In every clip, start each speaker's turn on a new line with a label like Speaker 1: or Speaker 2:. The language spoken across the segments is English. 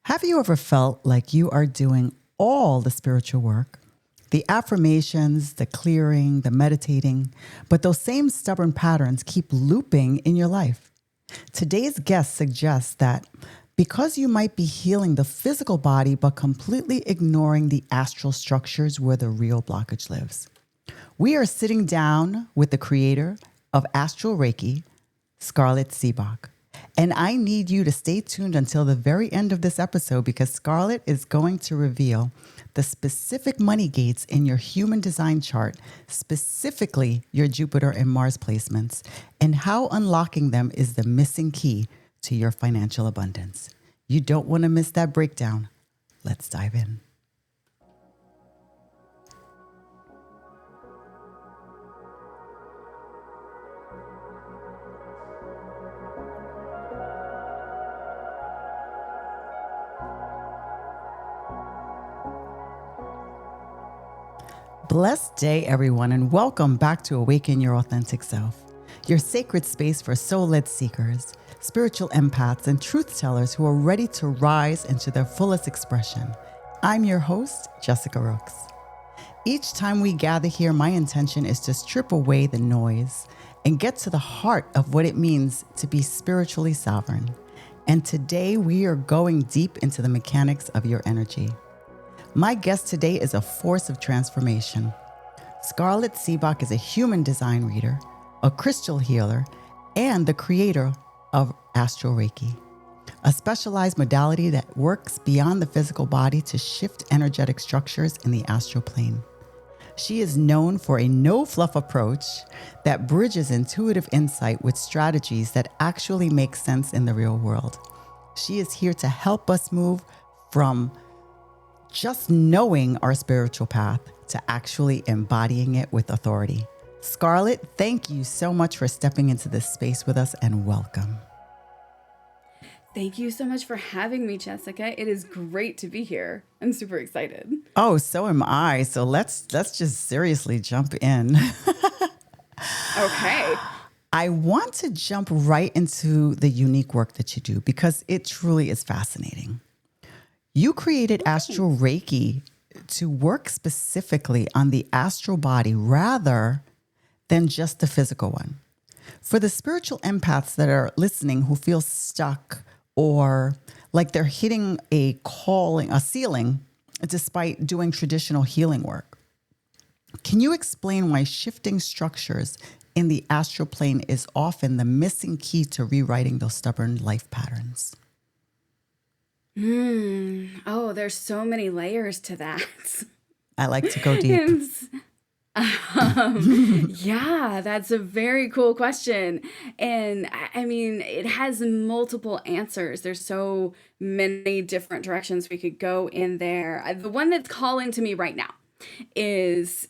Speaker 1: Have you ever felt like you are doing all the spiritual work, the affirmations, the clearing, the meditating, but those same stubborn patterns keep looping in your life? Today's guest suggests that because you might be healing the physical body, but completely ignoring the astral structures where the real blockage lives. We are sitting down with the creator of Astral Reiki, Scarlett Seebach. And I need you to stay tuned until the very end of this episode because Scarlett is going to reveal the specific money gates in your human design chart, specifically your Jupiter and Mars placements, and how unlocking them is the missing key to your financial abundance. You don't want to miss that breakdown. Let's dive in. Blessed day, everyone, and welcome back to Awaken Your Authentic Self, your sacred space for soul-led seekers, spiritual empaths, and truth tellers who are ready to rise into their fullest expression. I'm your host, Jessica Rooks. Each time we gather here, my intention is to strip away the noise and get to the heart of what it means to be spiritually sovereign. And today we are going deep into the mechanics of your energy. My guest today is a force of transformation. Scarlett Seebach is a human design reader, a crystal healer, and the creator of Astral Reiki, a specialized modality that works beyond the physical body to shift energetic structures in the astral plane. She is known for a no-fluff approach that bridges intuitive insight with strategies that actually make sense in the real world. She is here to help us move from just knowing our spiritual path to actually embodying it with authority. Scarlett, thank you so much for stepping into this space with us and welcome.
Speaker 2: Thank you so much for having me, Jessica. It is great to be here. I'm super excited.
Speaker 1: Oh, so am I. So let's just seriously jump in.
Speaker 2: Okay.
Speaker 1: I want to jump right into the unique work that you do because it truly is fascinating. You created Astral Reiki to work specifically on the astral body rather than just the physical one. For the spiritual empaths that are listening who feel stuck or like they're hitting a ceiling, despite doing traditional healing work, can you explain why shifting structures in the astral plane is often the missing key to rewriting those stubborn life patterns?
Speaker 2: Oh, there's so many layers to that.
Speaker 1: I like to go deep.
Speaker 2: Yeah, that's a very cool question. And I mean, it has multiple answers. There's so many different directions we could go in there. The one that's calling to me right now is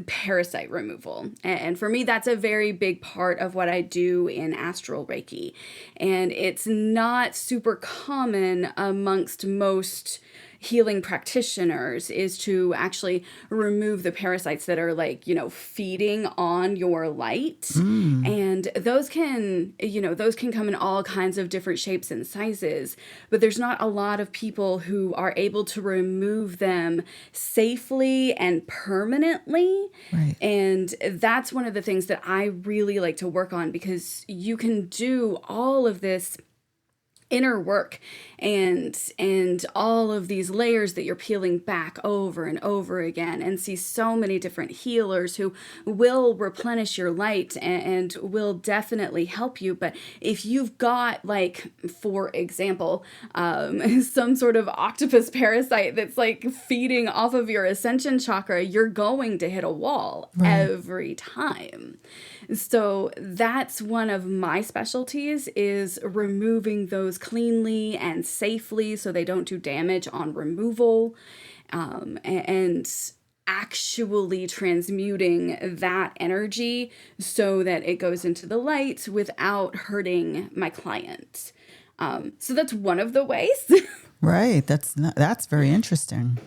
Speaker 2: parasite removal. And for me, that's a very big part of what I do in Astral Reiki. And it's not super common amongst most healing practitioners is to actually remove the parasites that are feeding on your light. And those can come in all kinds of different shapes and sizes, but there's not a lot of people who are able to remove them safely and permanently.
Speaker 1: Right.
Speaker 2: And that's one of the things that I really like to work on because you can do all of this inner work and all of these layers that you're peeling back over and over again and see so many different healers who will replenish your light and will definitely help you. But if you've got, for example, some sort of octopus parasite that's feeding off of your ascension chakra, you're going to hit a wall every time. So that's one of my specialties is removing those cleanly and safely so they don't do damage on removal, and actually transmuting that energy so that it goes into the light without hurting my client. So that's one of the ways.
Speaker 1: Right. That's very interesting.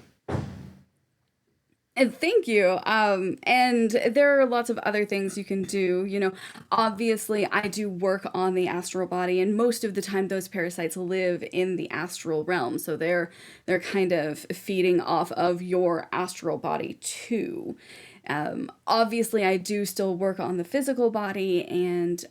Speaker 2: And thank you. And there are lots of other things you can do. Obviously, I do work on the astral body, and most of the time, those parasites live in the astral realm. So they're kind of feeding off of your astral body too. Obviously, I do still work on the physical body and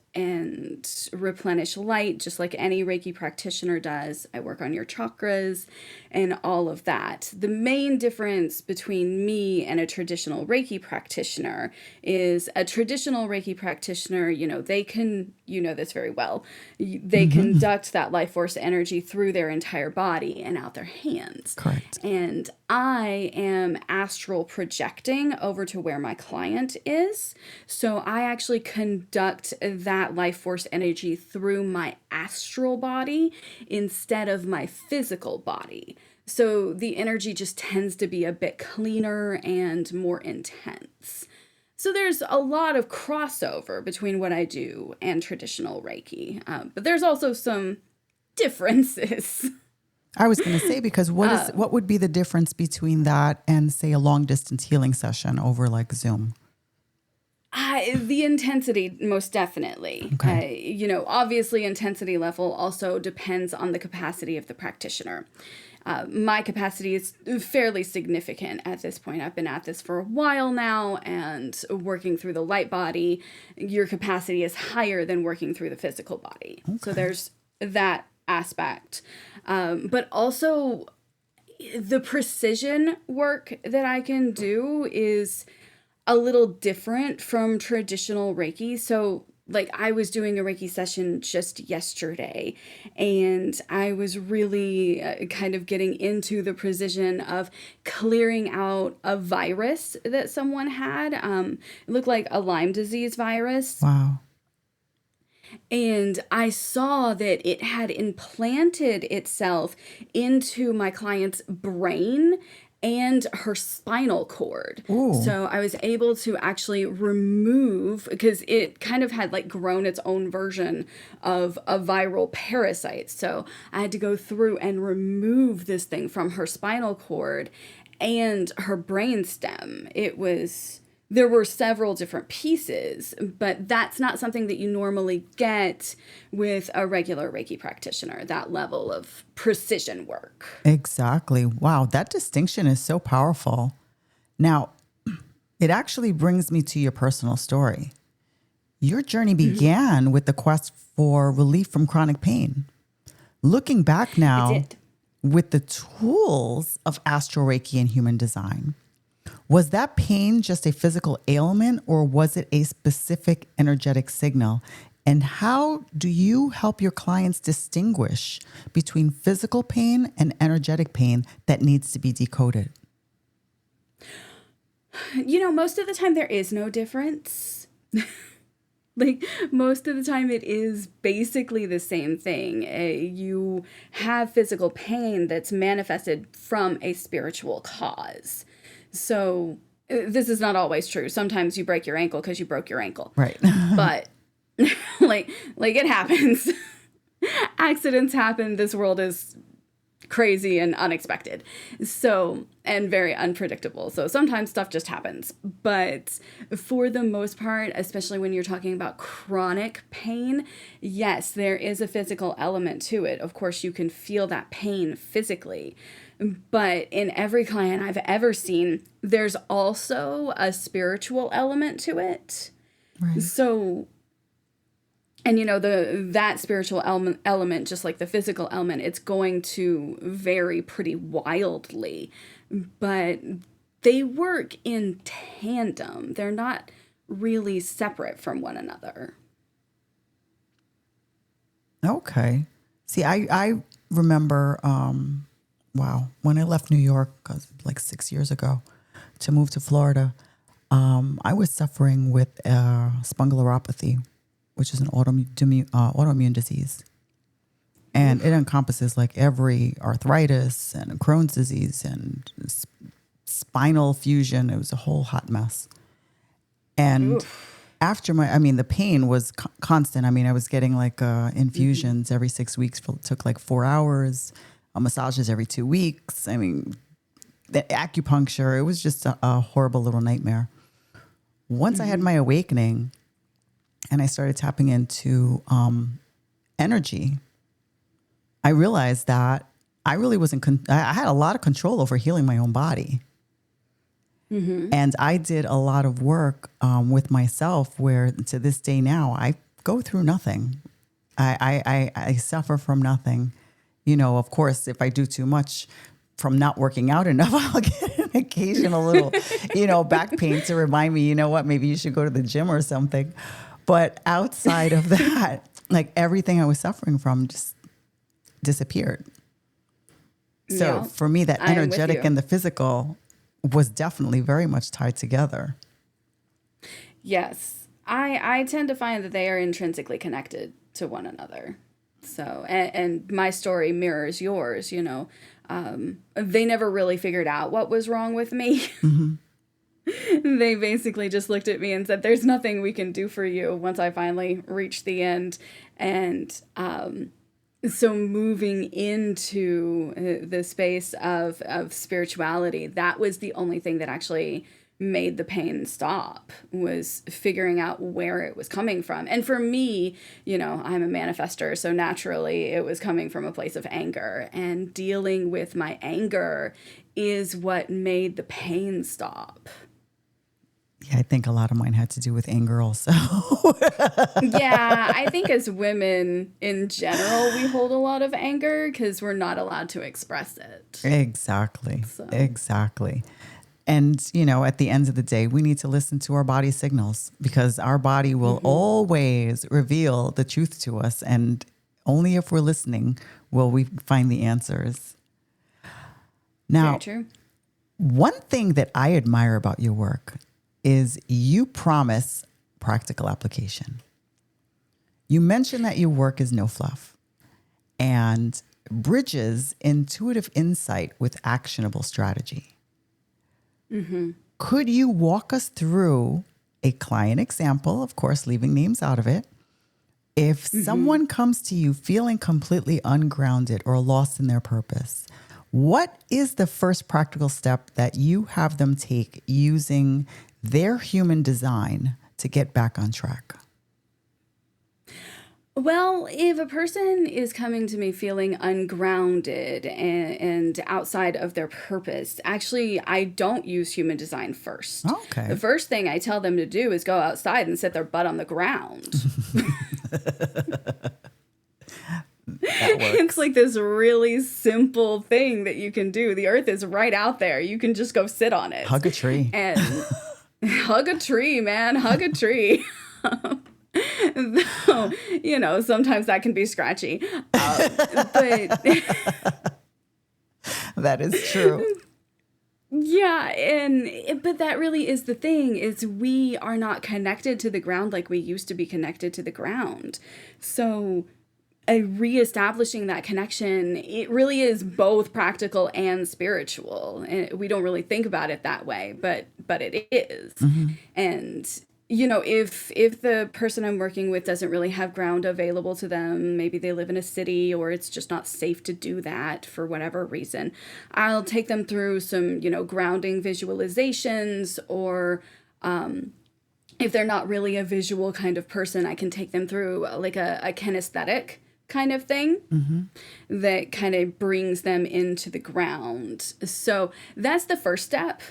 Speaker 2: replenish light, just like any Reiki practitioner does. I work on your chakras and all of that. The main difference between me and a traditional Reiki practitioner is a traditional Reiki practitioner, they can, this very well, they conduct that life force energy through their entire body and out their hands.
Speaker 1: Correct.
Speaker 2: And I am astral projecting over to where my client is. So I actually conduct that life force energy through my astral body instead of my physical body. So the energy just tends to be a bit cleaner and more intense. So there's a lot of crossover between what I do and traditional Reiki, but there's also some differences.
Speaker 1: I was going to say, because what would be the difference between that and, say, a long distance healing session over like Zoom?
Speaker 2: The intensity, most definitely.
Speaker 1: Okay.
Speaker 2: Obviously, intensity level also depends on the capacity of the practitioner. My capacity is fairly significant at this point. I've been at this for a while now, and working through the light body, your capacity is higher than working through the physical body. Okay. So there's that aspect. But also, the precision work that I can do is a little different from traditional Reiki. So like I was doing a Reiki session just yesterday, and I was really kind of getting into the precision of clearing out a virus that someone had. It looked like a Lyme disease virus.
Speaker 1: Wow.
Speaker 2: And I saw that it had implanted itself into my client's brain and her spinal cord.
Speaker 1: Ooh.
Speaker 2: So I was able to actually remove, because it kind of had like grown its own version of a viral parasite. So I had to go through and remove this thing from her spinal cord and her brain stem. There were several different pieces, but that's not something that you normally get with a regular Reiki practitioner, that level of precision work.
Speaker 1: Exactly. Wow. That distinction is so powerful. Now, it actually brings me to your personal story. Your journey began with the quest for relief from chronic pain. Looking back now, with the tools of Astral Reiki and human design, was that pain just a physical ailment, or was it a specific energetic signal? And how do you help your clients distinguish between physical pain and energetic pain that needs to be decoded?
Speaker 2: Most of the time there is no difference. Like most of the time it is basically the same thing. You have physical pain that's manifested from a spiritual cause. So this is not always true. Sometimes you break your ankle because you broke your ankle.
Speaker 1: Right.
Speaker 2: But like it happens. Accidents happen. This world is crazy and unexpected. So, and very unpredictable. So sometimes stuff just happens. But for the most part, especially when you're talking about chronic pain, yes, there is a physical element to it. Of course, you can feel that pain physically. But in every client I've ever seen, there's also a spiritual element to it.
Speaker 1: Right.
Speaker 2: So, and that spiritual element, just like the physical element, it's going to vary pretty wildly, but they work in tandem. They're not really separate from one another.
Speaker 1: Okay. See, I remember, when I left New York, like 6 years ago, to move to Florida, I was suffering with spondyloarthropathy, which is an autoimmune disease. And it encompasses like every arthritis and Crohn's disease and spinal fusion. It was a whole hot mess. And after the pain was constant. I was getting like infusions every 6 weeks. Took like 4 hours, massages every 2 weeks. the acupuncture. It was just a horrible little nightmare. Once I had my awakening and I started tapping into energy, I realized that I really wasn't, I had a lot of control over healing my own body. And I did a lot of work with myself where to this day now, I go through nothing. I suffer from nothing. You know, of course, if I do too much from not working out enough, I'll get an occasional little, back pain to remind me, you know what, maybe you should go to the gym or something. But outside of that, like everything I was suffering from just disappeared. So for me, that energetic and the physical was definitely very much tied together.
Speaker 2: Yes. I tend to find that they are intrinsically connected to one another. So, and my story mirrors yours, they never really figured out what was wrong with me. They basically just looked at me and said, there's nothing we can do for you once I finally reached the end. And so moving into the space of spirituality, that was the only thing that actually made the pain stop, was figuring out where it was coming from. And for me, I'm a manifester, so naturally it was coming from a place of anger, and dealing with my anger is what made the pain stop.
Speaker 1: Yeah, I think a lot of mine had to do with anger also.
Speaker 2: Yeah, I think as women in general, we hold a lot of anger because we're not allowed to express it.
Speaker 1: Exactly. Exactly. And, at the end of the day, we need to listen to our body signals, because our body will always reveal the truth to us. And only if we're listening will we find the answers. Now,
Speaker 2: very true.
Speaker 1: One thing that I admire about your work is you promise practical application. You mentioned that your work is no fluff and bridges intuitive insight with actionable strategy. Could you walk us through a client example, of course, leaving names out of it? If someone comes to you feeling completely ungrounded or lost in their purpose, what is the first practical step that you have them take using their human design to get back on track?
Speaker 2: Well, if a person is coming to me feeling ungrounded and outside of their purpose, actually, I don't use human design first.
Speaker 1: Okay.
Speaker 2: The first thing I tell them to do is go outside and set their butt on the ground. It's like this really simple thing that you can do. The earth is right out there. You can just go sit on it.
Speaker 1: Hug a tree.
Speaker 2: And hug a tree, man. Hug a tree. Though, sometimes that can be scratchy. But
Speaker 1: that is true.
Speaker 2: Yeah, but that really is the thing, is we are not connected to the ground like we used to be connected to the ground. So reestablishing that connection, it really is both practical and spiritual. And we don't really think about it that way, but it is. And if the person I'm working with doesn't really have ground available to them, maybe they live in a city or it's just not safe to do that for whatever reason, I'll take them through some, grounding visualizations, or if they're not really a visual kind of person, I can take them through like a kinesthetic kind of thing that kind of brings them into the ground. So that's the first step.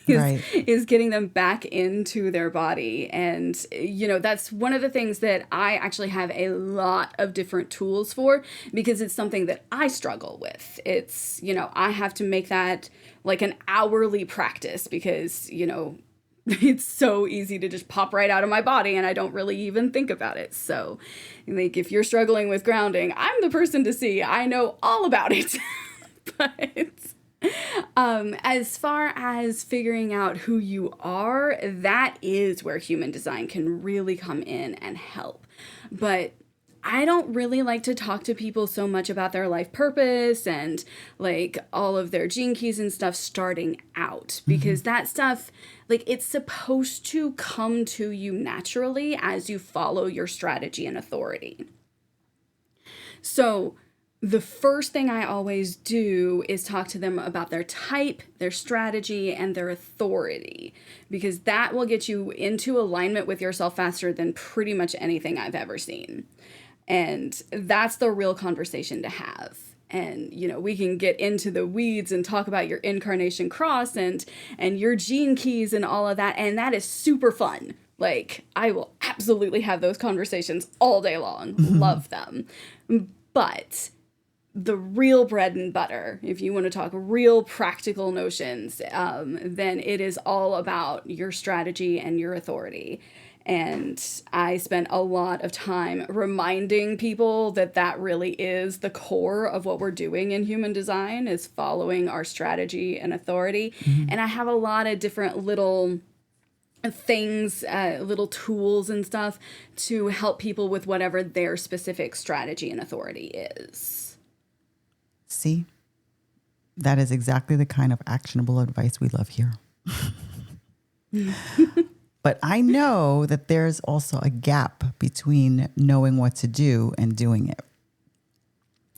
Speaker 2: Is getting them back into their body. And, that's one of the things that I actually have a lot of different tools for, because it's something that I struggle with. It's, I have to make that like an hourly practice, because, it's so easy to just pop right out of my body and I don't really even think about it. So, like, if you're struggling with grounding, I'm the person to see. I know all about it. But as far as figuring out who you are, that is where human design can really come in and help. But I don't really like to talk to people so much about their life purpose and like all of their gene keys and stuff starting out, because that stuff, like, it's supposed to come to you naturally as you follow your strategy and authority. So the first thing I always do is talk to them about their type, their strategy, and their authority, because that will get you into alignment with yourself faster than pretty much anything I've ever seen. And that's the real conversation to have. And, you know, we can get into the weeds and talk about your incarnation cross and your gene keys and all of that. And that is super fun. Like, I will absolutely have those conversations all day long. Love them. But the real bread and butter, if you want to talk real practical notions, then it is all about your strategy and your authority. And I spent a lot of time reminding people that that really is the core of what we're doing in human design, is following our strategy and authority. And I have a lot of different little things, little tools and stuff to help people with whatever their specific strategy and authority is.
Speaker 1: See, that is exactly the kind of actionable advice we love here. But I know that there's also a gap between knowing what to do and doing it.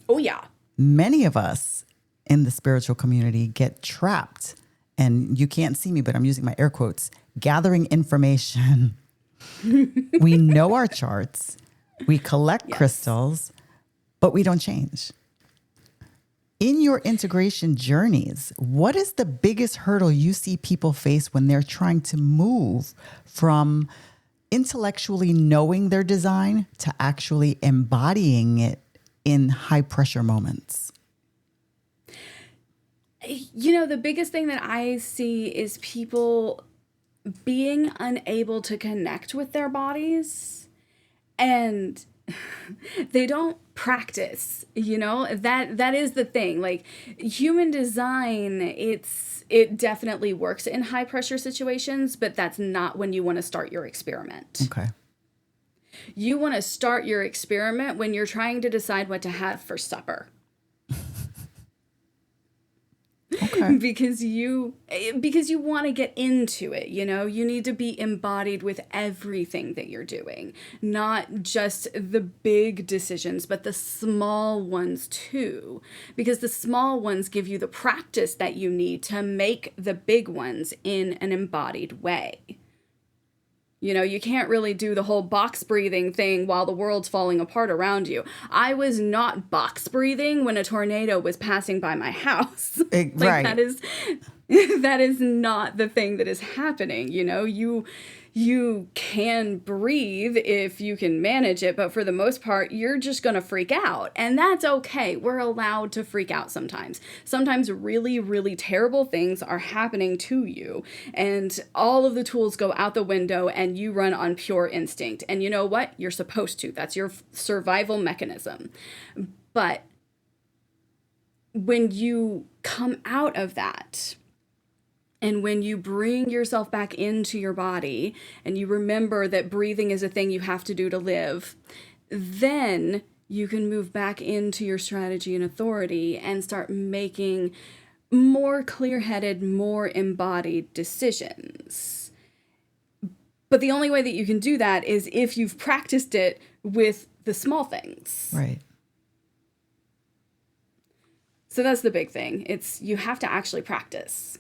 Speaker 2: Oh, yeah.
Speaker 1: Many of us in the spiritual community get trapped, and you can't see me, but I'm using my air quotes, gathering information. We know our charts, we collect crystals, but we don't change. In your integration journeys, what is the biggest hurdle you see people face when they're trying to move from intellectually knowing their design to actually embodying it in high pressure moments?
Speaker 2: You know, the biggest thing that I see is people being unable to connect with their bodies, and they don't practice, you know, that is the thing. Like, human design, it definitely works in high pressure situations, but that's not when you want to start your experiment.
Speaker 1: Okay.
Speaker 2: You want to start your experiment when you're trying to decide what to have for supper.
Speaker 1: Okay.
Speaker 2: because you want to get into it, you know. You need to be embodied with everything that you're doing, not just the big decisions, but the small ones too, because the small ones give you the practice that you need to make the big ones in an embodied way. You know, you can't really do the whole box breathing thing while the world's falling apart around you. I was not box breathing when a tornado was passing by my house.
Speaker 1: Right.
Speaker 2: That is not the thing that is happening. You know, you can breathe if you can manage it, but for the most part, you're just going to freak out. And that's okay. We're allowed to freak out sometimes. Sometimes really, really terrible things are happening to you, and all of the tools go out the window and you run on pure instinct. And you know what? You're supposed to. That's your survival mechanism. But when you come out of that, and when you bring yourself back into your body and you remember that breathing is a thing you have to do to live, then you can move back into your strategy and authority and start making more clear-headed, more embodied decisions. But the only way that you can do that is if you've practiced it with the small things.
Speaker 1: Right.
Speaker 2: So that's the big thing. You have to actually practice.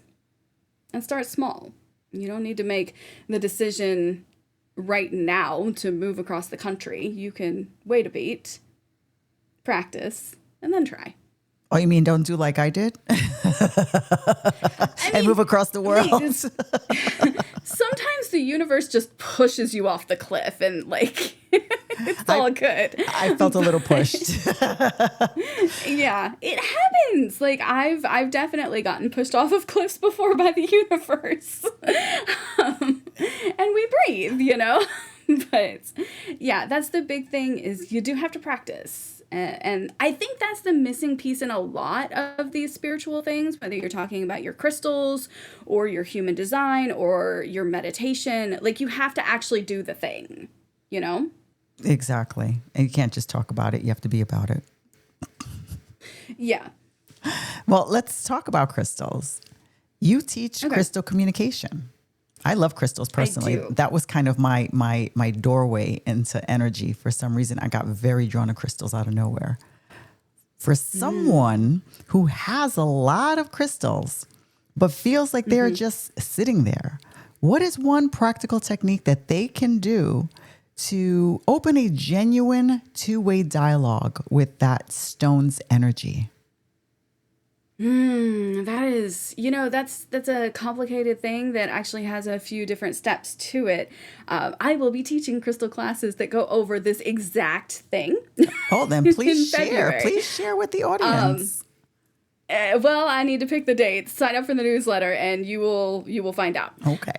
Speaker 2: And start small. You don't need to make the decision right now to move across the country. You can wait a beat, practice, and then try.
Speaker 1: Oh, you mean don't do like I did? And move across the world?
Speaker 2: Sometimes the universe just pushes you off the cliff and like, it's all good.
Speaker 1: I felt a little pushed.
Speaker 2: Yeah, it happens. Like I've definitely gotten pushed off of cliffs before by the universe. And we breathe, you know? But yeah, that's the big thing, is you do have to practice. And I think that's the missing piece in a lot of these spiritual things, whether you're talking about your crystals or your human design or your meditation. Like, you have to actually do the thing, you know?
Speaker 1: Exactly. And you can't just talk about it. You have to be about it.
Speaker 2: Yeah.
Speaker 1: Well, let's talk about crystals. You teach crystal communication. I love crystals personally.
Speaker 2: I do.
Speaker 1: That was kind of my doorway into energy. For some reason, I got very drawn to crystals out of nowhere. For someone who has a lot of crystals, but feels like they're just sitting there, what is one practical technique that they can do to open a genuine two-way dialogue with that stone's energy?
Speaker 2: That is, that's a complicated thing that actually has a few different steps to it. I will be teaching crystal classes that go over this exact thing
Speaker 1: Oh, then
Speaker 2: in
Speaker 1: please share.
Speaker 2: February.
Speaker 1: Please share with the audience.
Speaker 2: Well, I need to pick the dates. Sign up for the newsletter, and you will find out.
Speaker 1: Okay.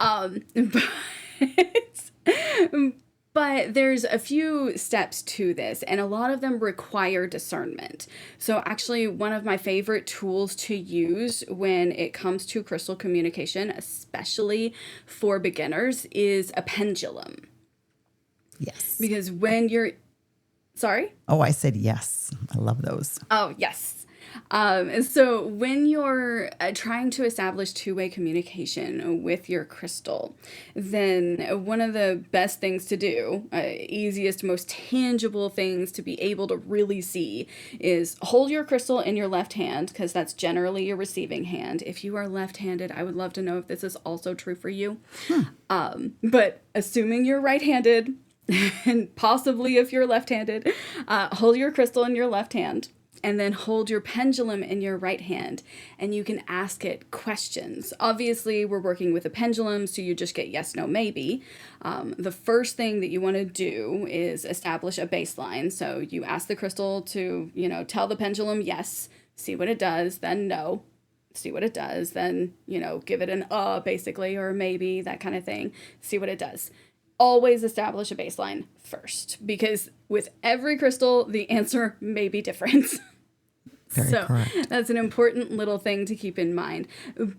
Speaker 2: But there's a few steps to this, and a lot of them require discernment. So actually, one of my favorite tools to use when it comes to crystal communication, especially for beginners, is a pendulum.
Speaker 1: Yes.
Speaker 2: Because when you're... Sorry?
Speaker 1: Oh, I said yes. I love those.
Speaker 2: Oh, yes. So when you're trying to establish two-way communication with your crystal, then one of the best things to do, easiest, most tangible things to be able to really see is hold your crystal in your left hand, because that's generally your receiving hand. If you are left-handed, I would love to know if this is also true for you. But assuming you're right-handed, and possibly if you're left-handed, hold your crystal in your left hand. And then hold your pendulum in your right hand, and you can ask it questions. Obviously, we're working with a pendulum, so you just get yes, no, maybe. The first thing that you want to do is establish a baseline. So you ask the crystal to, tell the pendulum yes, see what it does, then no, see what it does, then, give it an basically, or maybe, that kind of thing, see what it does. Always establish a baseline first, because with every crystal, the answer may be different.
Speaker 1: Very correct.
Speaker 2: That's an important little thing to keep in mind.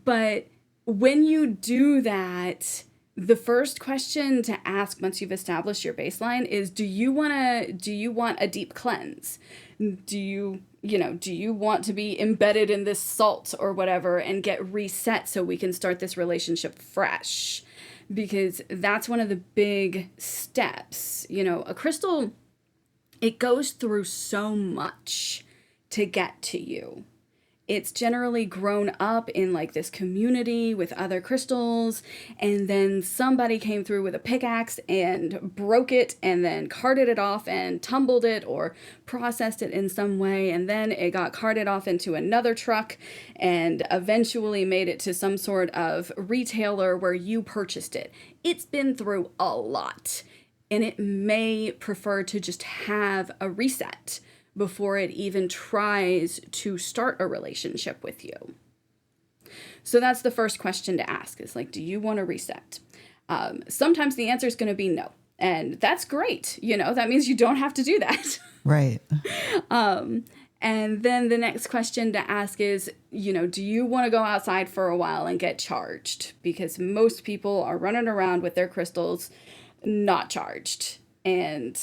Speaker 2: But when you do that, the first question to ask once you've established your baseline is, do you want a deep cleanse? Do you want to be embedded in this salt or whatever and get reset so we can start this relationship fresh? Because that's one of the big steps. A crystal, it goes through so much to get to you. It's generally grown up in like this community with other crystals, and then somebody came through with a pickaxe and broke it, and then carted it off and tumbled it or processed it in some way, and then it got carted off into another truck and eventually made it to some sort of retailer where you purchased it. It's been through a lot, and it may prefer to just have a reset before it even tries to start a relationship with you. So that's the first question to ask, is like, do you want to reset? Sometimes the answer is going to be no. And that's great. That means you don't have to do that.
Speaker 1: Right.
Speaker 2: And then the next question to ask is, do you want to go outside for a while and get charged? Because most people are running around with their crystals not charged. And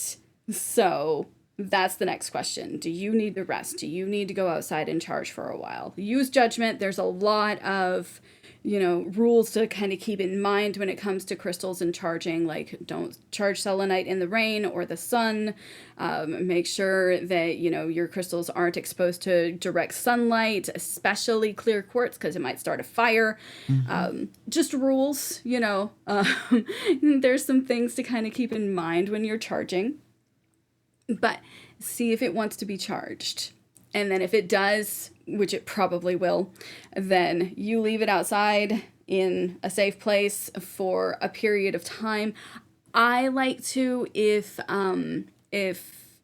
Speaker 2: so that's the next question. Do you need to rest? Do you need to go outside and charge for a while? Use judgment. There's a lot of, rules to kind of keep in mind when it comes to crystals and charging, like don't charge selenite in the rain or the sun. Make sure that, your crystals aren't exposed to direct sunlight, especially clear quartz, because it might start a fire. Just rules, there's some things to kind of keep in mind when you're charging. But see if it wants to be charged. And then if it does, which it probably will, then you leave it outside in a safe place for a period of time. I like to, if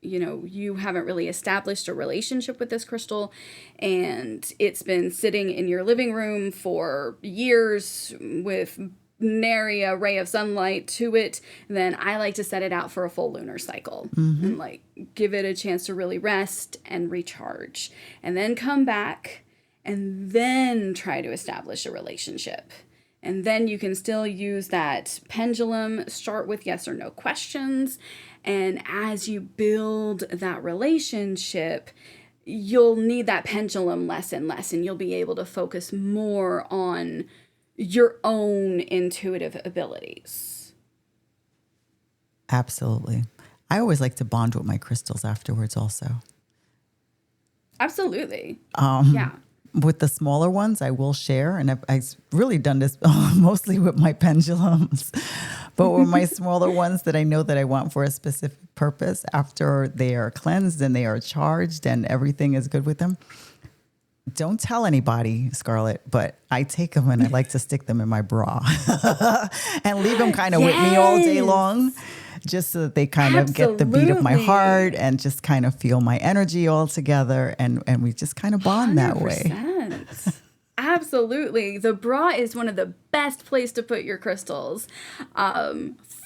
Speaker 2: you haven't really established a relationship with this crystal and it's been sitting in your living room for years with nary a ray of sunlight to it, then I like to set it out for a full lunar cycle and give it a chance to really rest and recharge, and then come back and then try to establish a relationship. And then you can still use that pendulum, start with yes or no questions, and as you build that relationship, you'll need that pendulum less and less, and you'll be able to focus more on your own intuitive abilities.
Speaker 1: Absolutely. I always like to bond with my crystals afterwards also.
Speaker 2: Absolutely. Yeah.
Speaker 1: With the smaller ones, I will share, and I've really done this mostly with my pendulums, but with my smaller ones that I know that I want for a specific purpose, after they are cleansed and they are charged and everything is good with them, don't tell anybody, Scarlett, but I take them and I like to stick them in my bra and leave them kind of with me all day long, just so that they kind of get the beat of my heart and just kind of feel my energy all together. And we just kind of bond that way.
Speaker 2: 100%. Absolutely. The bra is one of the best place to put your crystals.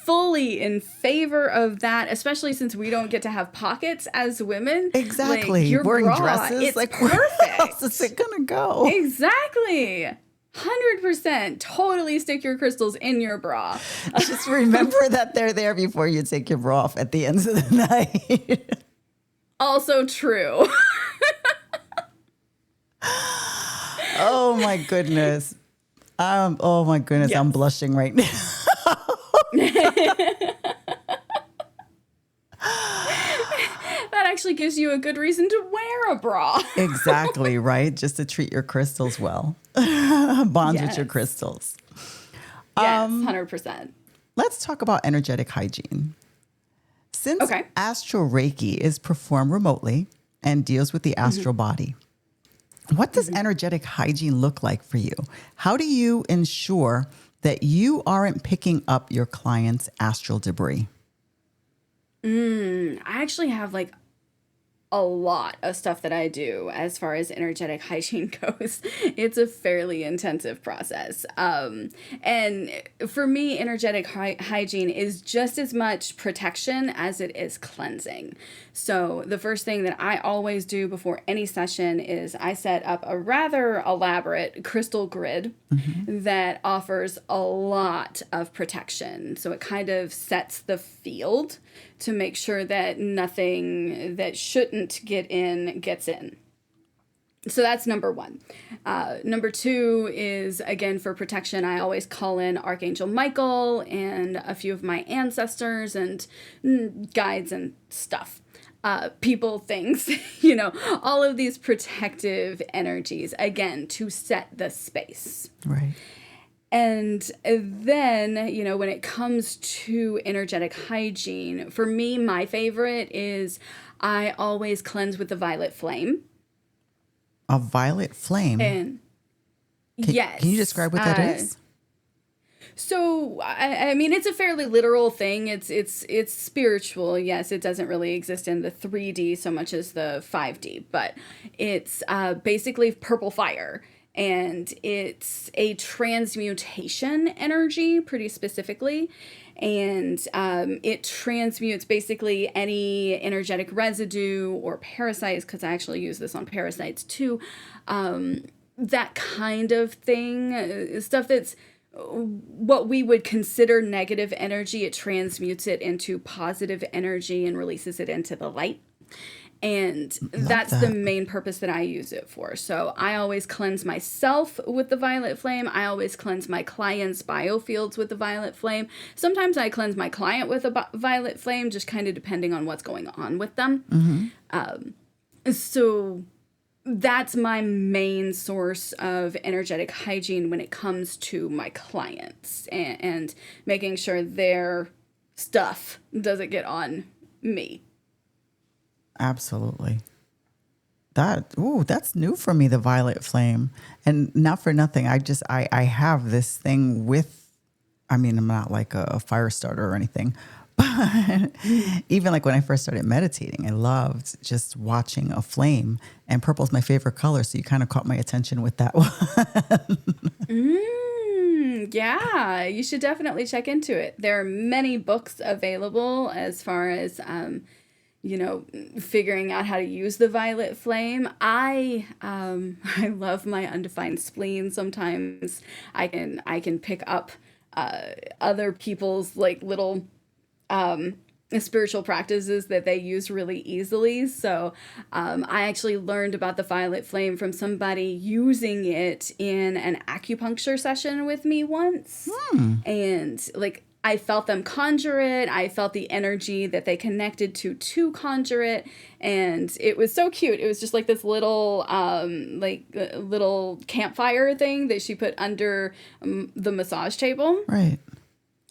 Speaker 2: Fully in favor of that, especially since we don't get to have pockets as women.
Speaker 1: Exactly.
Speaker 2: Like, your
Speaker 1: wearing
Speaker 2: bra,
Speaker 1: dresses,
Speaker 2: it's
Speaker 1: like
Speaker 2: perfect.
Speaker 1: Where else is it gonna go?
Speaker 2: Exactly. 100%. Totally stick your crystals in your bra.
Speaker 1: Just remember that they're there before you take your bra off at the end of the night.
Speaker 2: Also true.
Speaker 1: Oh my goodness.
Speaker 2: Yes.
Speaker 1: I'm blushing right now.
Speaker 2: That actually gives you a good reason to wear a bra.
Speaker 1: Exactly, right? Just to treat your crystals well. Bond with your crystals.
Speaker 2: Yes, 100%.
Speaker 1: Let's talk about energetic hygiene. Since Astral Reiki is performed remotely and deals with the astral body, what does energetic hygiene look like for you? How do you ensure that you aren't picking up your client's astral debris?
Speaker 2: I actually have like a lot of stuff that I do as far as energetic hygiene goes. It's a fairly intensive process. And for me, energetic hygiene is just as much protection as it is cleansing. So the first thing that I always do before any session is I set up a rather elaborate crystal grid that offers a lot of protection. So it kind of sets the field to make sure that nothing that shouldn't get in gets in. So that's number one. Number two is, again, for protection, I always call in Archangel Michael and a few of my ancestors and guides and stuff. People, things, all of these protective energies, again, to set the space.
Speaker 1: Right.
Speaker 2: And then, when it comes to energetic hygiene, for me, my favorite is I always cleanse with the violet flame.
Speaker 1: A violet flame?
Speaker 2: And
Speaker 1: yes. Can you describe what that is?
Speaker 2: So, I mean, it's a fairly literal thing. It's spiritual. Yes, it doesn't really exist in the 3D so much as the 5D, but it's basically purple fire. And it's a transmutation energy, pretty specifically. And it transmutes basically any energetic residue or parasites, because I actually use this on parasites too. That kind of thing, stuff that's what we would consider negative energy. It transmutes it into positive energy and releases it into the light. And that's the main purpose that I use it for. So I always cleanse myself with the violet flame. I always cleanse my clients' biofields with the violet flame. Sometimes I cleanse my client with a violet flame, just kind of depending on what's going on with them. So that's my main source of energetic hygiene when it comes to my clients and making sure their stuff doesn't get on me.
Speaker 1: Absolutely. That's new for me, the violet flame. And not for nothing, I have this thing with, I mean, I'm not like a fire starter or anything, but even like when I first started meditating, I loved just watching a flame, and purple's my favorite color. So you kind of caught my attention with that one.
Speaker 2: Yeah, you should definitely check into it. There are many books available as far as, figuring out how to use the violet flame. I love my undefined spleen. Sometimes I can pick up other people's like little spiritual practices that they use really easily. So I actually learned about the violet flame from somebody using it in an acupuncture session with me once. And like, I felt them conjure it. I felt the energy that they connected to conjure it. And it was so cute. It was just like this little, little campfire thing that she put under the massage table.
Speaker 1: Right.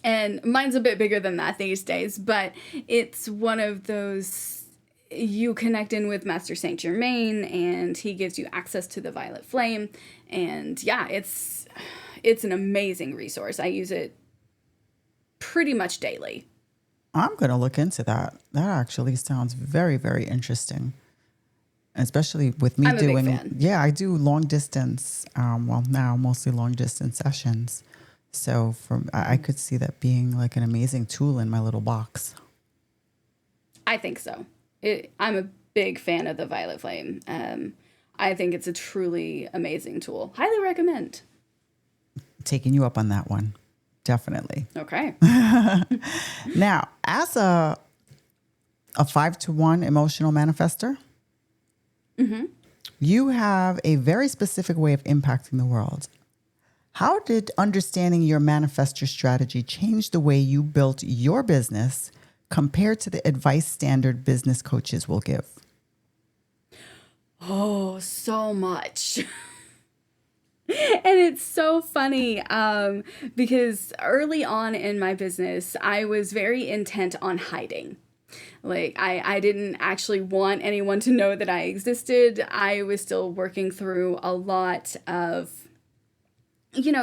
Speaker 2: And mine's a bit bigger than that these days, but it's one of those, you connect in with Master Saint Germain and he gives you access to the violet flame. And yeah, it's an amazing resource. I use it pretty much daily.
Speaker 1: I'm going to look into that. That actually sounds very, very interesting. Especially with me
Speaker 2: I'm a
Speaker 1: doing,
Speaker 2: big fan.
Speaker 1: I do long distance. Well, now mostly long distance sessions. So I could see that being like an amazing tool in my little box.
Speaker 2: I think so. I'm a big fan of the violet flame. I think it's a truly amazing tool. Highly recommend.
Speaker 1: Taking you up on that one. Definitely.
Speaker 2: Okay.
Speaker 1: Now, as a 5-to-1 emotional manifester, you have a very specific way of impacting the world. How did understanding your manifestor strategy change the way you built your business compared to the advice standard business coaches will give?
Speaker 2: Oh, so much. And it's so funny because early on in my business, I was very intent on hiding. Like I didn't actually want anyone to know that I existed. I was still working through a lot of,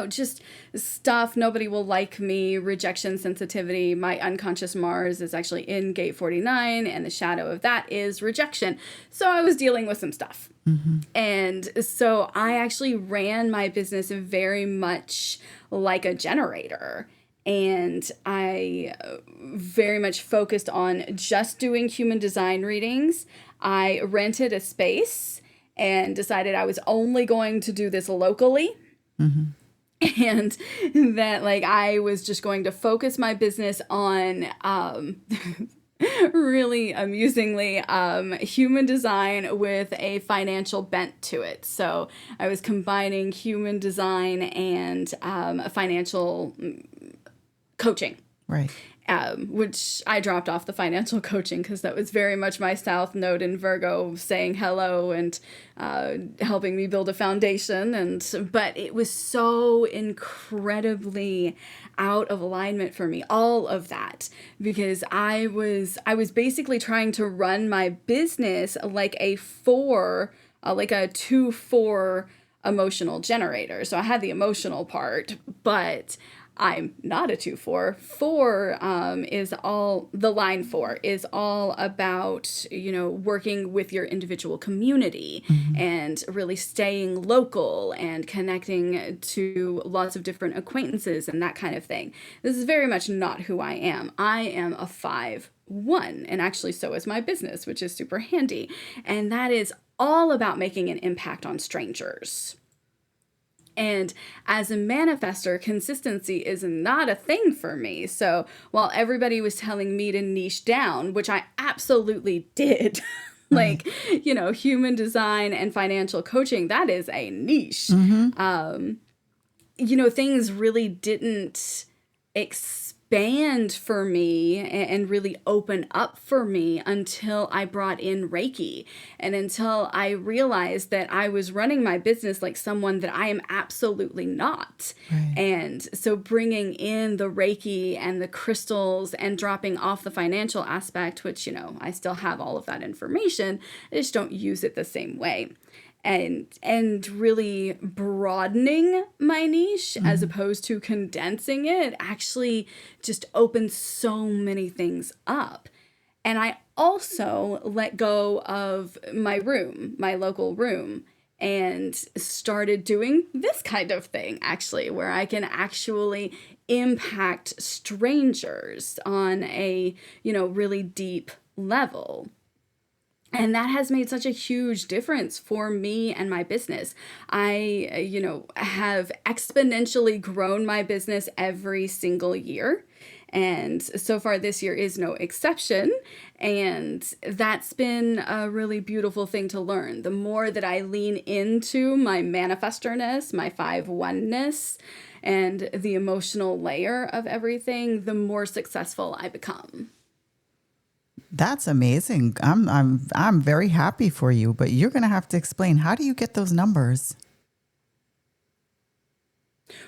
Speaker 2: just stuff. Nobody will like me, rejection sensitivity. My unconscious Mars is actually in gate 49 and the shadow of that is rejection. So I was dealing with some stuff. And so I actually ran my business very much like a generator. And I very much focused on just doing human design readings. I rented a space and decided I was only going to do this locally. And that I was just going to focus my business on really amusingly human design with a financial bent to it. So I was combining human design and financial coaching.
Speaker 1: Right.
Speaker 2: Which I dropped off the financial coaching because that was very much my South Node in Virgo saying hello and helping me build a foundation. But it was so incredibly out of alignment for me, all of that, because I was basically trying to run my business like a 2-4 emotional generator. So I had the emotional part, but I'm not a 2-4. 4 is all, the line 4 is all about, working with your individual community and really staying local and connecting to lots of different acquaintances and that kind of thing. This is very much not who I am. I am a 5-1, and actually so is my business, which is super handy. And that is all about making an impact on strangers. And as a manifester, consistency is not a thing for me. So while everybody was telling me to niche down, which I absolutely did, human design and financial coaching, that is a niche. Things really didn't expand for me and really open up for me until I brought in Reiki and until I realized that I was running my business like someone that I am absolutely not.
Speaker 1: Right.
Speaker 2: And so bringing in the Reiki and the crystals and dropping off the financial aspect, which, I still have all of that information, I just don't use it the same way. And really broadening my niche as opposed to condensing it actually just opens so many things up. And I also let go of my room, my local room, and started doing this kind of thing, actually, where I can actually impact strangers on a, really deep level. And that has made such a huge difference for me and my business. I, have exponentially grown my business every single year. And so far this year is no exception. And that's been a really beautiful thing to learn. The more that I lean into my manifestorness, my 5-1-ness, and the emotional layer of everything, the more successful I become.
Speaker 1: That's amazing. I'm very happy for you, but you're going to have to explain, how do you get those numbers?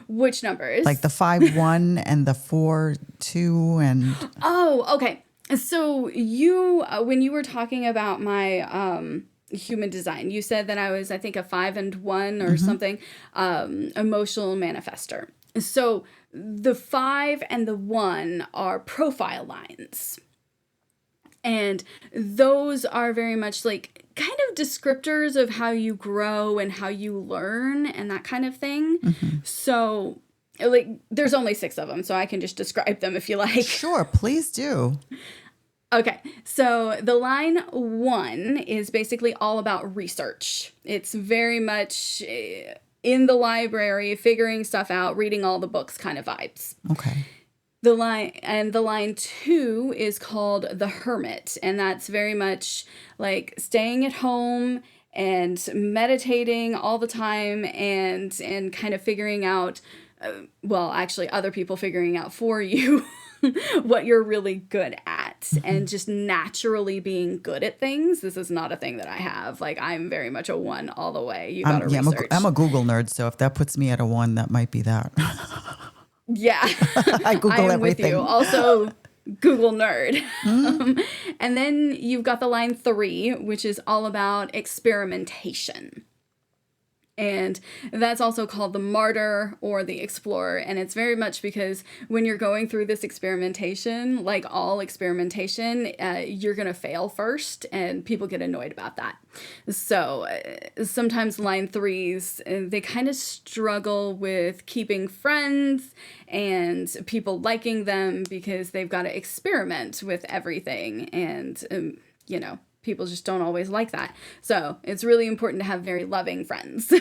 Speaker 2: Which numbers?
Speaker 1: Like the 5-1 and the 4-2 and...
Speaker 2: Oh, okay. So you, when you were talking about my human design, you said that I was, I think, a 5 and 1 or something, emotional manifestor. So the 5 and the 1 are profile lines. And those are very much like kind of descriptors of how you grow and how you learn and that kind of thing. So like there's only 6 of them, so I can just describe them if you like.
Speaker 1: Sure, please do.
Speaker 2: Okay, so the line 1 is basically all about research. It's very much in the library, figuring stuff out, reading all the books kind of vibes.
Speaker 1: Okay.
Speaker 2: The line 2 is called the hermit, and that's very much like staying at home and meditating all the time and kind of figuring out, well, actually other people figuring out for you what you're really good at and just naturally being good at things. This is not a thing that I have. Like, I'm very much a 1 all the way. You gotta research.
Speaker 1: I'm a Google nerd, so if that puts me at a 1, that might be that.
Speaker 2: Yeah,
Speaker 1: I Google
Speaker 2: I'm with
Speaker 1: everything.
Speaker 2: you. Also, Google nerd. And then you've got the line 3, which is all about experimentation. And that's also called the martyr or the explorer. And it's very much because when you're going through this experimentation, like all experimentation, you're going to fail first, and people get annoyed about that. So sometimes line 3s, they kind of struggle with keeping friends and people liking them because they've got to experiment with everything. And, you know, people just don't always like that. So it's really important to have very loving friends.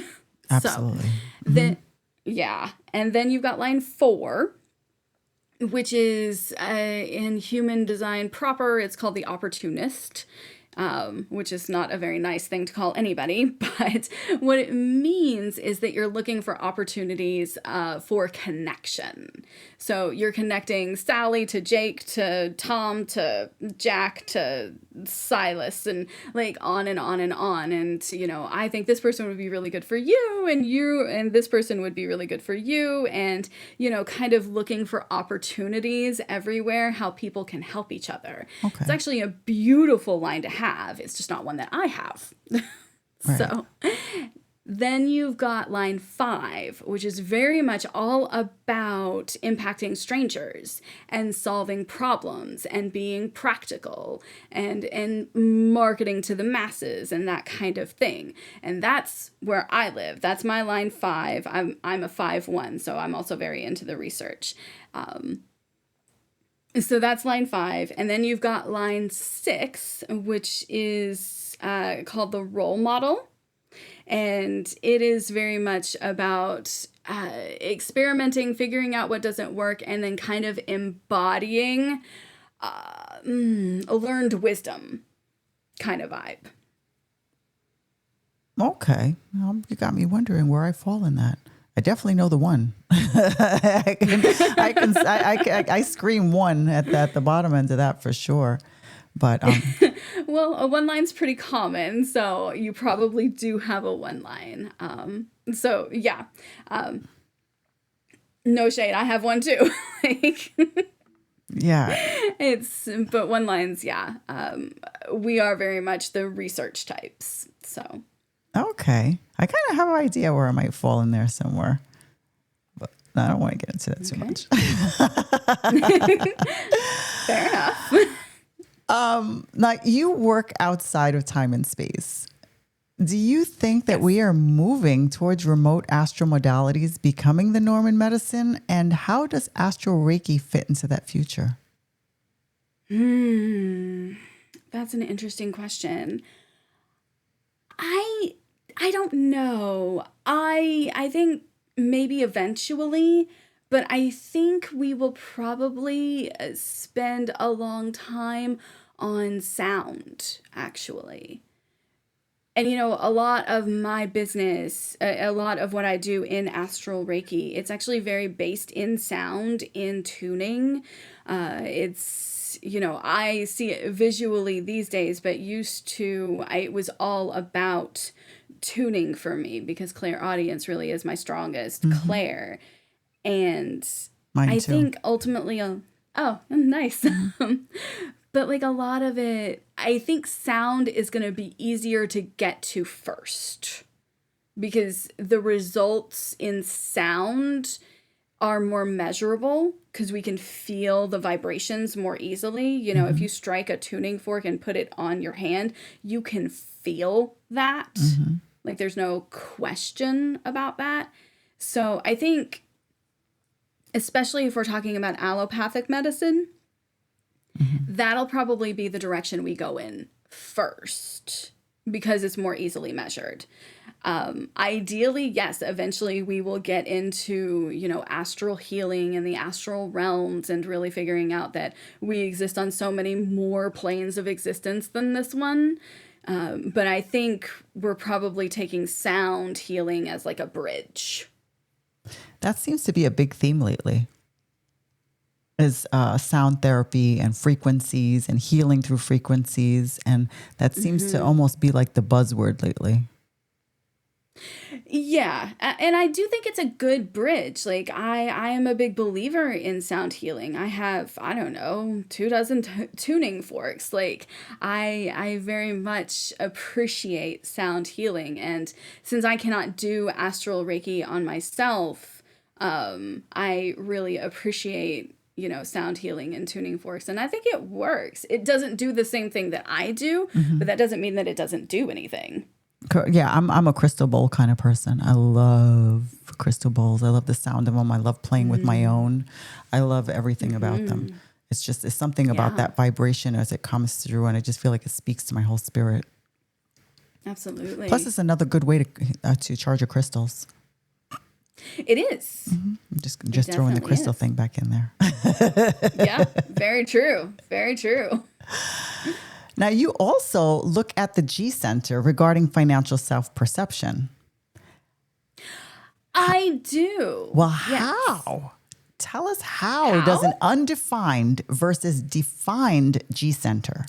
Speaker 1: Absolutely.
Speaker 2: Then, yeah. And then you've got line 4, which is in human design proper. It's called the opportunist, which is not a very nice thing to call anybody. But what it means is that you're looking for opportunities for connection. So you're connecting Sally to Jake to Tom to Jack to Silas and like on and on and on. And, you know, I think this person would be really good for you and this person would be really good for you. And, you know, kind of looking for opportunities everywhere, how people can help each other.
Speaker 1: Okay.
Speaker 2: It's actually a beautiful line to have. It's just not one that I have.
Speaker 1: Right.
Speaker 2: So then you've got line 5, which is very much all about impacting strangers and solving problems and being practical and marketing to the masses and that kind of thing. And that's where I live. That's my line 5. I'm a 5-1, so I'm also very into the research. So that's line 5. And then you've got line 6, which is called the role model. And it is very much about experimenting, figuring out what doesn't work, and then kind of embodying a learned wisdom kind of vibe.
Speaker 1: Okay. You got me wondering where I fall in that. I definitely know the 1. I scream 1 at the bottom end of that for sure. But
Speaker 2: well, a 1 line's pretty common, so you probably do have a 1 line. So yeah, no shade. I have 1 too. Like,
Speaker 1: yeah,
Speaker 2: but 1 lines, yeah. We are very much the research types. So
Speaker 1: okay. I kind of have an idea where I might fall in there somewhere, but I don't want to get into that too much.
Speaker 2: Fair enough.
Speaker 1: Now, you work outside of time and space. Do you think that we are moving towards remote astral modalities becoming the norm in medicine? And how does Astral Reiki fit into that future?
Speaker 2: That's an interesting question. I don't know. I think maybe eventually, But I think we will probably spend a long time on sound, actually. And a lot of my business, a lot of what I do in Astral Reiki, it's actually very based in sound, in tuning. I see it visually these days, but it was all about tuning for me because clairaudience really is my strongest clair. And
Speaker 1: Mine
Speaker 2: I
Speaker 1: too.
Speaker 2: think ultimately, oh, nice. But like a lot of it, I think sound is going to be easier to get to first because the results in sound are more measurable because we can feel the vibrations more easily. If you strike a tuning fork and put it on your hand, you can feel that. Like there's no question about that. So I think, especially if we're talking about allopathic medicine, that'll probably be the direction we go in first because it's more easily measured. Ideally, yes, eventually we will get into, astral healing and the astral realms and really figuring out that we exist on so many more planes of existence than this one. But I think we're probably taking sound healing as like a bridge.
Speaker 1: That seems to be a big theme lately. Is sound therapy and frequencies and healing through frequencies. And that seems to almost be like the buzzword lately.
Speaker 2: Yeah. And I do think it's a good bridge. Like I am a big believer in sound healing. I have, 24 tuning forks. Like I very much appreciate sound healing. And since I cannot do Astral Reiki on myself, I really appreciate sound healing and tuning forks. And I think it works. It doesn't do the same thing that I do, but that doesn't mean that it doesn't do anything.
Speaker 1: Yeah, I'm a crystal bowl kind of person. I love crystal bowls. I love the sound of them. I love playing with my own. I love everything about them. It's something about that vibration as it comes through, and I just feel like it speaks to my whole spirit.
Speaker 2: Absolutely.
Speaker 1: Plus, it's another good way to charge your crystals.
Speaker 2: It is.
Speaker 1: Just throwing the crystal thing back in there.
Speaker 2: Yeah, very true. Very true.
Speaker 1: Now, you also look at the G Center regarding financial self-perception.
Speaker 2: I do.
Speaker 1: Well,
Speaker 2: yes.
Speaker 1: How? Tell us how does an undefined versus defined G Center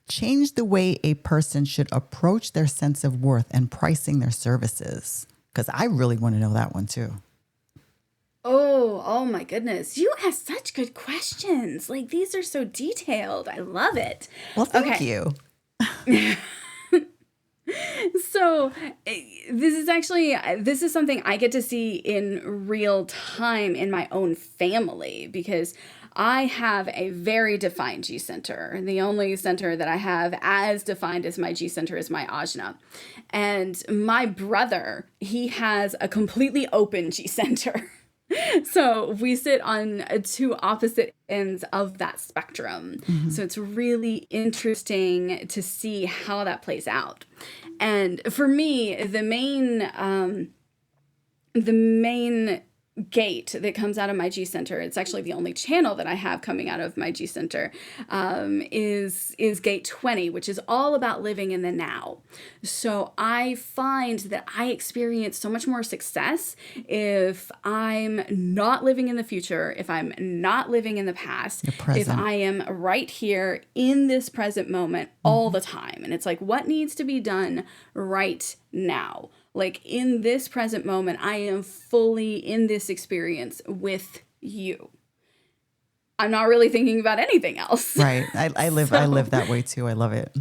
Speaker 1: change the way a person should approach their sense of worth and pricing their services? Because I really want to know that one too.
Speaker 2: Oh my goodness. You ask such good questions. Like these are so detailed. I love it.
Speaker 1: Well, thank you.
Speaker 2: So this is something I get to see in real time in my own family because I have a very defined G center. And the only center that I have as defined as my G center is my ajna. And my brother, he has a completely open G center. So we sit on two opposite ends of that spectrum. So it's really interesting to see how that plays out. And for me, the main gate that comes out of my G center, it's actually the only channel that I have coming out of my G center, is gate 20, which is all about living in the now. So I find that I experience so much more success if I'm not living in the future, if I'm not living in the past, if I am right here in this present moment all the time. And it's like, what needs to be done right now? Like in this present moment, I am fully in this experience with you. I'm not really thinking about anything else.
Speaker 1: Right. I live that way too. I love it.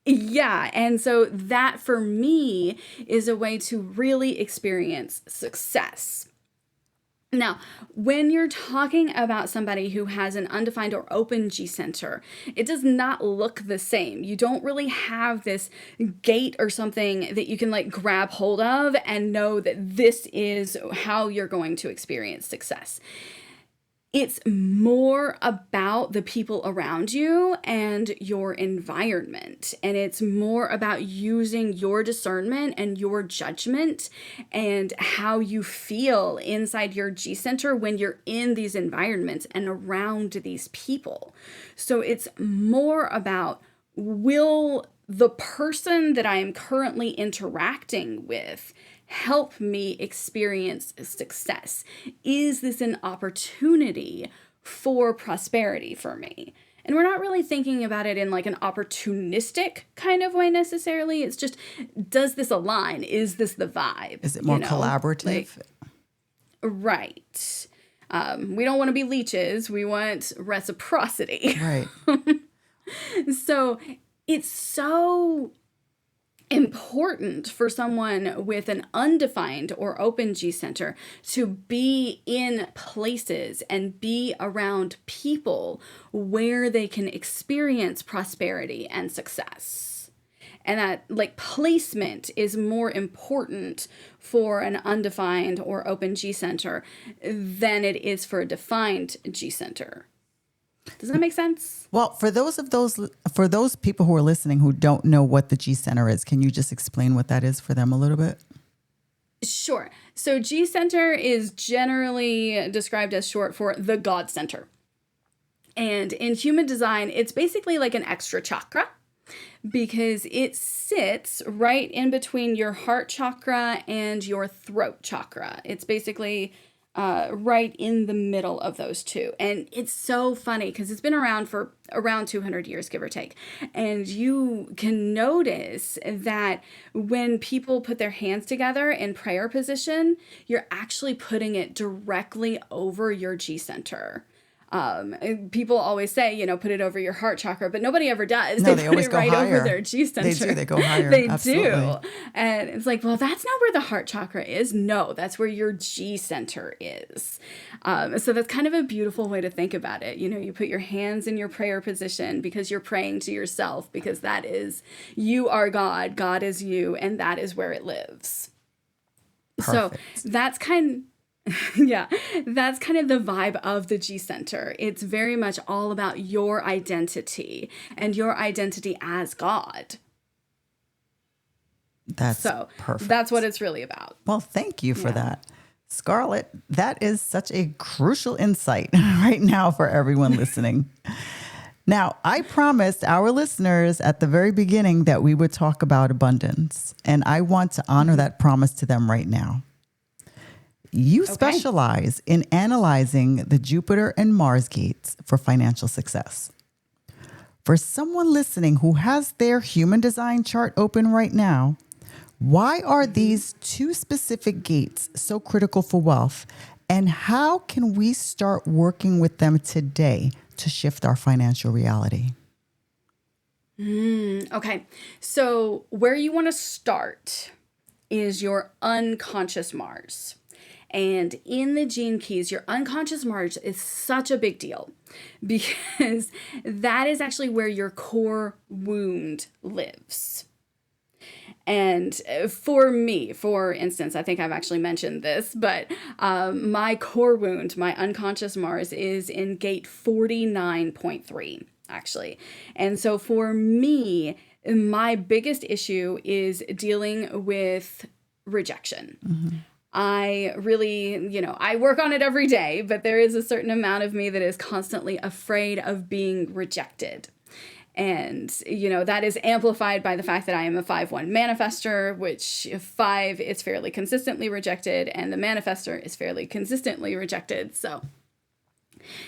Speaker 2: Yeah. And so that for me is a way to really experience success. Now, when you're talking about somebody who has an undefined or open G center, it does not look the same. You don't really have this gate or something that you can like grab hold of and know that this is how you're going to experience success. it's more about the people around you and your environment. And it's more about using your discernment and your judgment and how you feel inside your G center when you're in these environments and around these people. So it's more about, will the person that I am currently interacting with help me experience success? Is this an opportunity for prosperity for me? And we're not really thinking about it in like an opportunistic kind of way necessarily. It's just, does this align? Is this the vibe?
Speaker 1: Is it more collaborative?
Speaker 2: Right. We don't want to be leeches. We want reciprocity.
Speaker 1: Right.
Speaker 2: So it's so important for someone with an undefined or open G center to be in places and be around people where they can experience prosperity and success. And that like placement is more important for an undefined or open G center than it is for a defined G center. Does that make sense?
Speaker 1: Well, for those people who are listening who don't know what the G center is, can you just explain what that is for them a little bit?
Speaker 2: Sure. So G center is generally described as short for the God center. And in human design, it's basically like an extra chakra because it sits right in between your heart chakra and your throat chakra. It's basically right in the middle of those two. And it's so funny because it's been around for around 200 years, give or take. And you can notice that when people put their hands together in prayer position, you're actually putting it directly over your G center. People always say, put it over your heart chakra, but nobody ever does.
Speaker 1: No,
Speaker 2: they
Speaker 1: they
Speaker 2: put
Speaker 1: always
Speaker 2: it
Speaker 1: go
Speaker 2: right
Speaker 1: higher.
Speaker 2: over their G center.
Speaker 1: They do. They go higher.
Speaker 2: They
Speaker 1: Absolutely.
Speaker 2: do. And it's like, well, that's not where the heart chakra is. No, that's where your G center is. So that's kind of a beautiful way to think about it. You put your hands in your prayer position because you're praying to yourself, because that is, you are God, God is you, and that is where it lives.
Speaker 1: Perfect.
Speaker 2: So that's yeah, that's kind of the vibe of the G center. It's very much all about your identity and your identity as God.
Speaker 1: That's perfect.
Speaker 2: That's what it's really about.
Speaker 1: Well, thank you for that. Scarlett, that is such a crucial insight right now for everyone listening. Now, I promised our listeners at the very beginning that we would talk about abundance, and I want to honor that promise to them right now. You specialize in analyzing the Jupiter and Mars gates for financial success. For someone listening who has their human design chart open right now, why are these two specific gates so critical for wealth? And how can we start working with them today to shift our financial reality?
Speaker 2: Okay. So where you want to start is your unconscious Mars. And in the gene keys, your unconscious Mars is such a big deal because that is actually where your core wound lives. And for me, for instance, I think I've actually mentioned this, but my core wound, my unconscious Mars, is in gate 49.3, actually. And so for me, my biggest issue is dealing with rejection. Mm-hmm. I really, I work on it every day, but there is a certain amount of me that is constantly afraid of being rejected. And, that is amplified by the fact that I am a 5-1 manifestor, which 5 is fairly consistently rejected, and the manifestor is fairly consistently rejected. So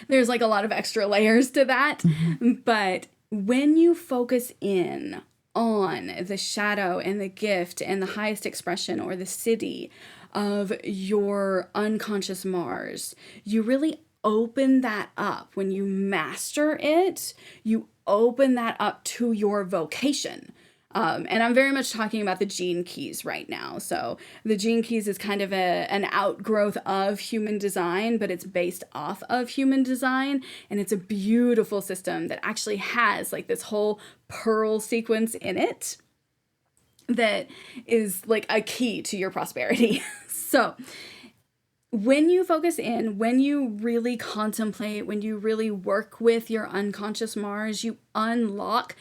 Speaker 2: there's like a lot of extra layers to that. Mm-hmm. But when you focus in on the shadow and the gift and the highest expression or the city of your unconscious Mars, you really open that up. When you master it, you open that up to your vocation. And I'm very much talking about the gene keys right now. So the gene keys is kind of an outgrowth of human design, but it's based off of human design. And it's a beautiful system that actually has like this whole pearl sequence in it that is like a key to your prosperity. So when you focus in, when you really contemplate, when you really work with your unconscious Mars, you unlock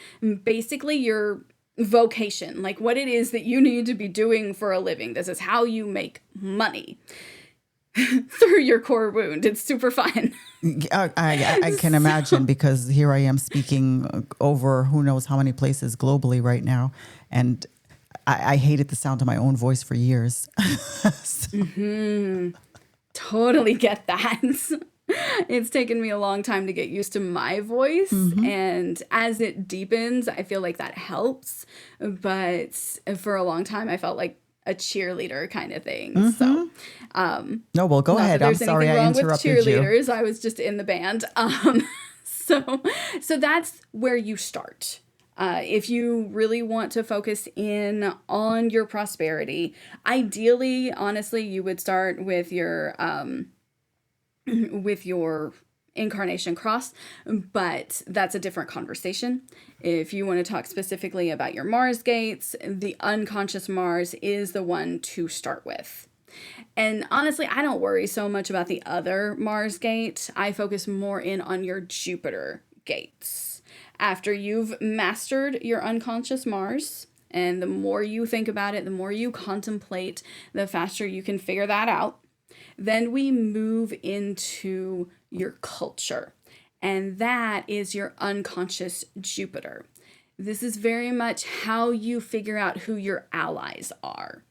Speaker 2: basically your vocation, like what it is that you need to be doing for a living. This is how you make money through your core wound. It's super fun.
Speaker 1: I can imagine, because here I am speaking over who knows how many places globally right now. And I hated the sound of my own voice for years.
Speaker 2: Totally get that. It's taken me a long time to get used to my voice. And as it deepens, I feel like that helps. But for a long time, I felt like a cheerleader kind of thing. So,
Speaker 1: no, well, go ahead. I'm sorry I interrupted
Speaker 2: with cheerleaders. I was just in the band. So that's where you start. If you really want to focus in on your prosperity, ideally, honestly, you would start with your incarnation cross, but that's a different conversation. If you want to talk specifically about your Mars gates, the unconscious Mars is the one to start with. And honestly, I don't worry so much about the other Mars gate. I focus more in on your Jupiter gates. After you've mastered your unconscious Mars, and the more you think about it, the more you contemplate, the faster you can figure that out. Then we move into your culture, and that is your unconscious Jupiter. This is very much how you figure out who your allies are.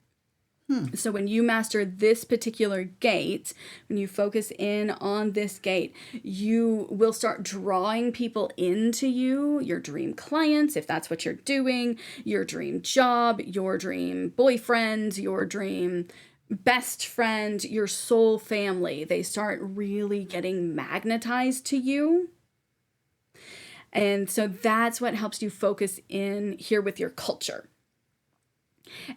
Speaker 2: So when you master this particular gate, when you focus in on this gate, you will start drawing people into you, your dream clients, if that's what you're doing, your dream job, your dream boyfriend, your dream best friend, your soul family. They start really getting magnetized to you. And so that's what helps you focus in here with your culture.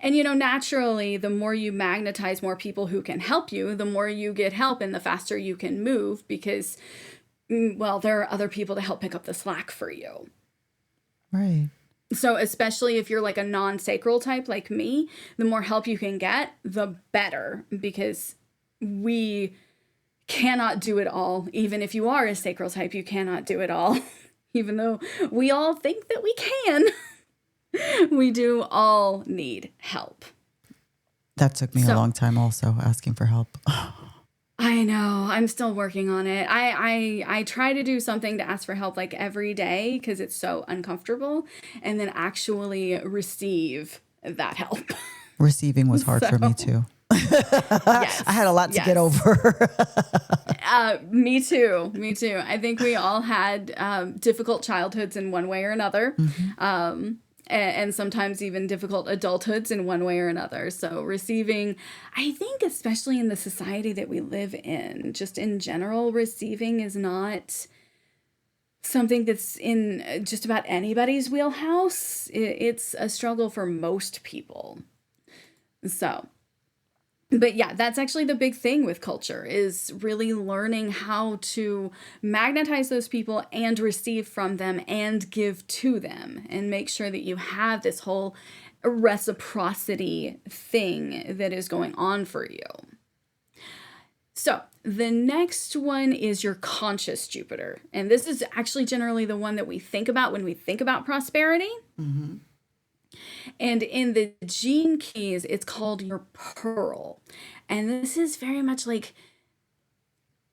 Speaker 2: And, naturally, the more you magnetize more people who can help you, the more you get help and the faster you can move because, well, there are other people to help pick up the slack for you.
Speaker 1: Right.
Speaker 2: So especially if you're like a non-sacral type like me, the more help you can get, the better, because we cannot do it all. Even if you are a sacral type, you cannot do it all, even though we all think that we can. We do all need help.
Speaker 1: That took me a long time also, asking for help.
Speaker 2: I know. I'm still working on it. I try to do something to ask for help like every day because it's so uncomfortable, and then actually receive that help.
Speaker 1: Receiving was hard for me too. Yes, I had a lot to get over.
Speaker 2: Me too. I think we all had difficult childhoods in one way or another. And sometimes even difficult adulthoods in one way or another. So receiving, I think, especially in the society that we live in, just in general, receiving is not something that's in just about anybody's wheelhouse. It's a struggle for most people. So, but yeah, that's actually the big thing with culture, is really learning how to magnetize those people and receive from them and give to them, and make sure that you have this whole reciprocity thing that is going on for you. So the next one is your conscious Jupiter. And this is actually generally the one that we think about when we think about prosperity. Mm-hmm. And in the gene keys, it's called your pearl. And this is very much like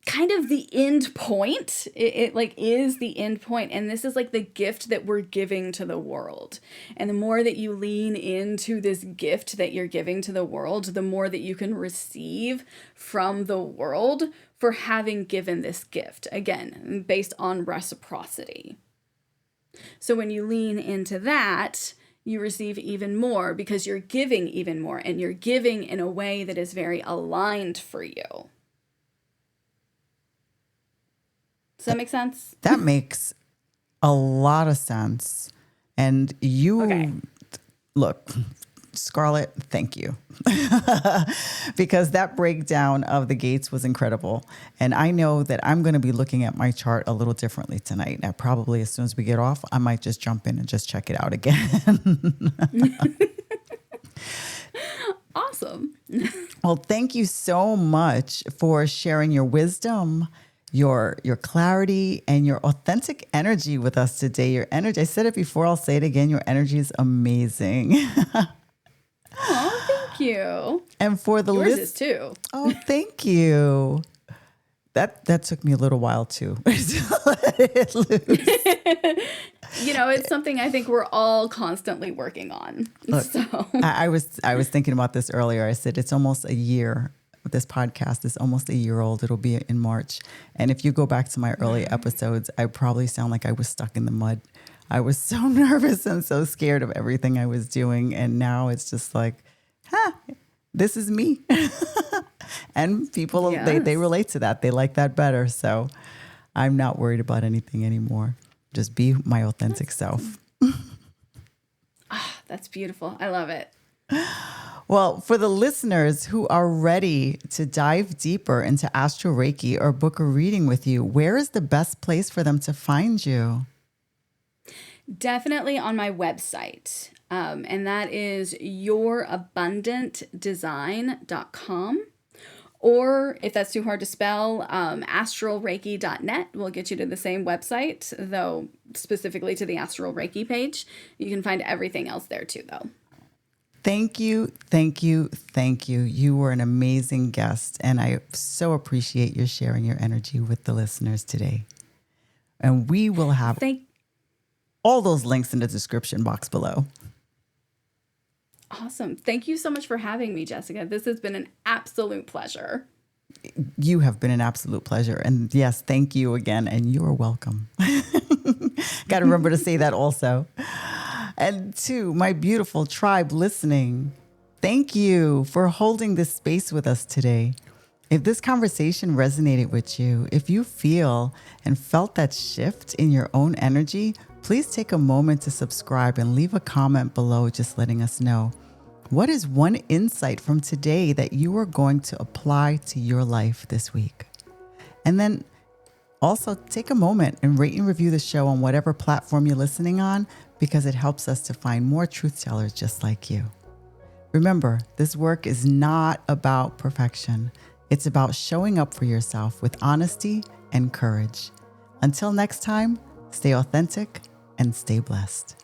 Speaker 2: kind of the end point. It like is the end point. And this is like the gift that we're giving to the world. And the more that you lean into this gift that you're giving to the world, the more that you can receive from the world for having given this gift. Again, based on reciprocity. So when you lean into that, you receive even more because you're giving even more, and you're giving in a way that is very aligned for you. Does that make sense?
Speaker 1: That makes a lot of sense. And you, look, Scarlett, thank you. Because that breakdown of the gates was incredible. And I know that I'm going to be looking at my chart a little differently tonight. Now, probably as soon as we get off, I might just jump in and just check it out again.
Speaker 2: Awesome.
Speaker 1: Well, thank you so much for sharing your wisdom, your clarity, and your authentic energy with us today. Your energy, I said it before, I'll say it again, your energy is amazing.
Speaker 2: Oh, thank you.
Speaker 1: And for the
Speaker 2: Yours is too.
Speaker 1: oh, thank you. That took me a little while too. To let it loose.
Speaker 2: It's something I think we're all constantly working on.
Speaker 1: Look, I was thinking about this earlier. I said it's almost a year. This podcast is almost a year old. It'll be in March. And if you go back to my early episodes, I probably sound like I was stuck in the mud. I was so nervous and so scared of everything I was doing. And now it's just like, this is me. And people, they relate to that. They like that better. So I'm not worried about anything anymore. Just be my authentic self.
Speaker 2: That's beautiful. I love it.
Speaker 1: Well, for the listeners who are ready to dive deeper into Astral Reiki or book a reading with you, where is the best place for them to find you?
Speaker 2: Definitely on my website. And that is yourabundantdesign.com. Or if that's too hard to spell, astralreiki.net will get you to the same website, though specifically to the Astral Reiki page. You can find everything else there too, though.
Speaker 1: Thank you, thank you, thank you. You were an amazing guest, and I so appreciate your sharing your energy with the listeners today. And we will have all those links in the description box below.
Speaker 2: Awesome. Thank you so much for having me, Jessica. This has been an absolute pleasure.
Speaker 1: You have been an absolute pleasure. And yes, thank you again. And you're welcome. Got to remember to say that also. And to my beautiful tribe listening, thank you for holding this space with us today. If this conversation resonated with you, if you feel and felt that shift in your own energy, please take a moment to subscribe and leave a comment below just letting us know. What is one insight from today that you are going to apply to your life this week? And then also take a moment and rate and review the show on whatever platform you're listening on, because it helps us to find more truth tellers just like you. Remember, this work is not about perfection. It's about showing up for yourself with honesty and courage. Until next time, stay authentic and stay blessed.